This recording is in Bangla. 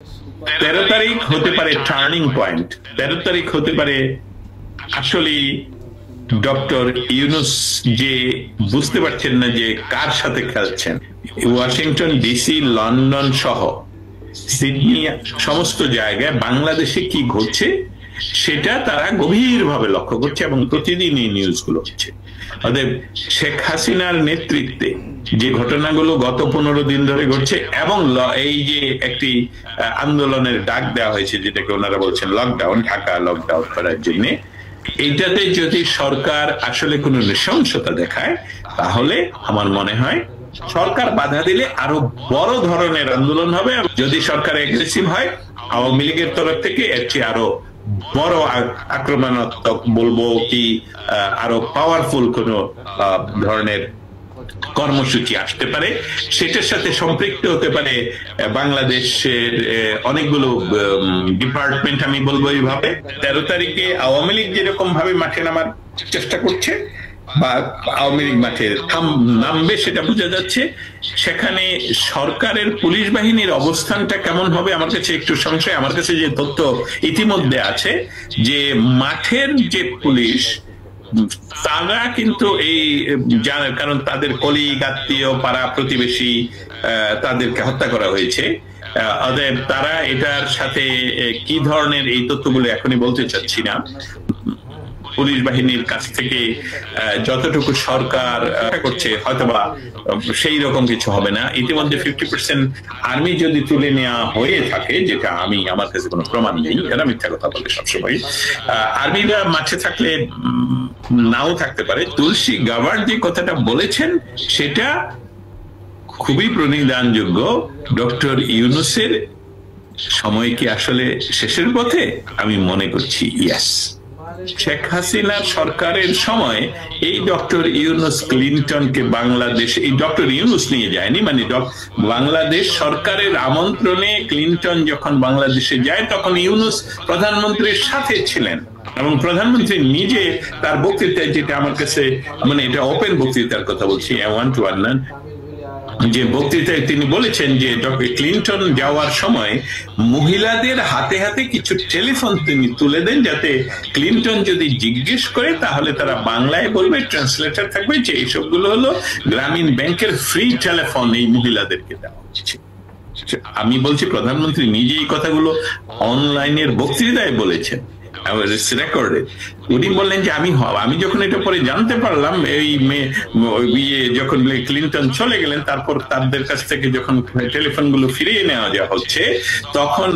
13 তারিখ হতে পারে টার্নিং পয়েন্ট। 13 তারিখ হতে পারে আসলে ডক্টর ইউনূস যে বুঝতে পারছেন না যে কার সাথে খেলছেন। ওয়াশিংটন ডিসি, লন্ডন সহ সিডনি সমস্ত জায়গায় বাংলাদেশে কি ঘটছে সেটা তারা গভীরভাবে লক্ষ্য করছে এবং প্রতিদিন এই নিউজগুলো হচ্ছে। অতএব শেখ হাসিনার নেতৃত্বে যে ঘটনাগুলো গত 15 দিন ধরে ঘটছে এবং এই যে একটি আন্দোলনের ডাক দেওয়া হয়েছে, যেটাকে ওনারা বলছেন লকডাউন, ঢাকা লকডাউন করার জন্য, এইটাতে যদি সরকার আসলে কোনো নৃশংসতা দেখায় তাহলে আমার মনে হয় সরকার বাধা দিলে আরো বড় ধরনের আন্দোলন হবে। যদি সরকার এগ্রেসিভ হয় আওয়ামী লীগের তরফ থেকে এর চেয়ে আরো বড় আক্রমণাত্মক বলবো কি আরো পাওয়ারফুল কোন ধরনের কর্মসূচি আসতে পারে। সেটার সাথে সম্পৃক্ত হতে পারে বাংলাদেশের অনেকগুলো ডিপার্টমেন্ট, আমি বলবো এইভাবে। 13 তারিখে আওয়ামী লীগ যেরকম ভাবে মাঠে নামার চেষ্টা করছে বা আওয়ামী লীগ মাঠে নামবে সেটা বোঝা যাচ্ছে। সেখানে সরকারের পুলিশ বাহিনীর অবস্থানটা কেমন হবে আমার কাছে একটু সংশয়। আমার কাছে যে তথ্য ইতিমধ্যে আছে যে মাঠের যে পুলিশ তারা কিন্তু এই কারণ তাদের কলিগ, আত্মীয়, পাড়া প্রতিবেশী তাদেরকে হত্যা করা হয়েছে। অতএব তারা এটার সাথে কি ধরনের, এই তথ্যগুলো এখনই বলতে চাচ্ছি না। পুলিশ বাহিনীর কাছ থেকে যতটুকু সরকার করছে হয়তোবা সেই রকম কিছু হবে না। ইতিমধ্যে 50% আর্মি যদি তুলে নেওয়া হয়ে থাকে, যেটা আমার কাছে কোনো প্রমাণ নেই, এরা মিথ্যা কথা বলে সবসময়, আর্মিরা মাঠে থাকলে নাও থাকতে পারে। তুলসী গাবার্ড যে কথাটা বলেছেন সেটা খুবই প্রণিধানযোগ্য। ডক্টর ইউনূসের সময় কি আসলে শেষের পথে? আমি মনে করছি ইয়েস। শেখ হাসিনার সরকারের সময় এই ডক্টর ইউনূস ক্লিনটনকে বাংলাদেশ, এই ডক্টর ইউনূস নিয়ে যায়নি, মানে বাংলাদেশ সরকারের আমন্ত্রণে ক্লিনটন যখন বাংলাদেশে যায় তখন ইউনূস প্রধানমন্ত্রীর সাথে ছিলেন এবং প্রধানমন্ত্রী নিজে তার বক্তৃতায়, যেটা আমার কাছে মানে এটা ওপেন বক্তৃতার কথা বলছি, 1-to-1 না, যে বক্তৃতায় তিনি বলেছেন যে ডক্টর ক্লিনটন যাওয়ার সময় মহিলাদের হাতে হাতে কিছু টেলিফোন তিনি তুলে দেন, যাতে ক্লিনটন যদি জিজ্ঞেস করে তাহলে তারা বাংলায় বলবে, ট্রান্সলেটর থাকবে, যে এইসবগুলো হলো গ্রামীণ ব্যাংকের ফ্রি টেলিফোন এই মহিলাদেরকে দেওয়া হচ্ছে। আমি বলছি প্রধানমন্ত্রী নিজে এই কথাগুলো অনলাইনের বক্তৃতায় বলেছেন, রেকর্ডে। উনি বললেন যে আমি যখন এটা পরে জানতে পারলাম, এই যখন ক্লিনটন চলে গেলেন তারপর তাদের কাছ থেকে যখন টেলিফোন গুলো ফিরিয়ে নেওয়া হচ্ছে তখন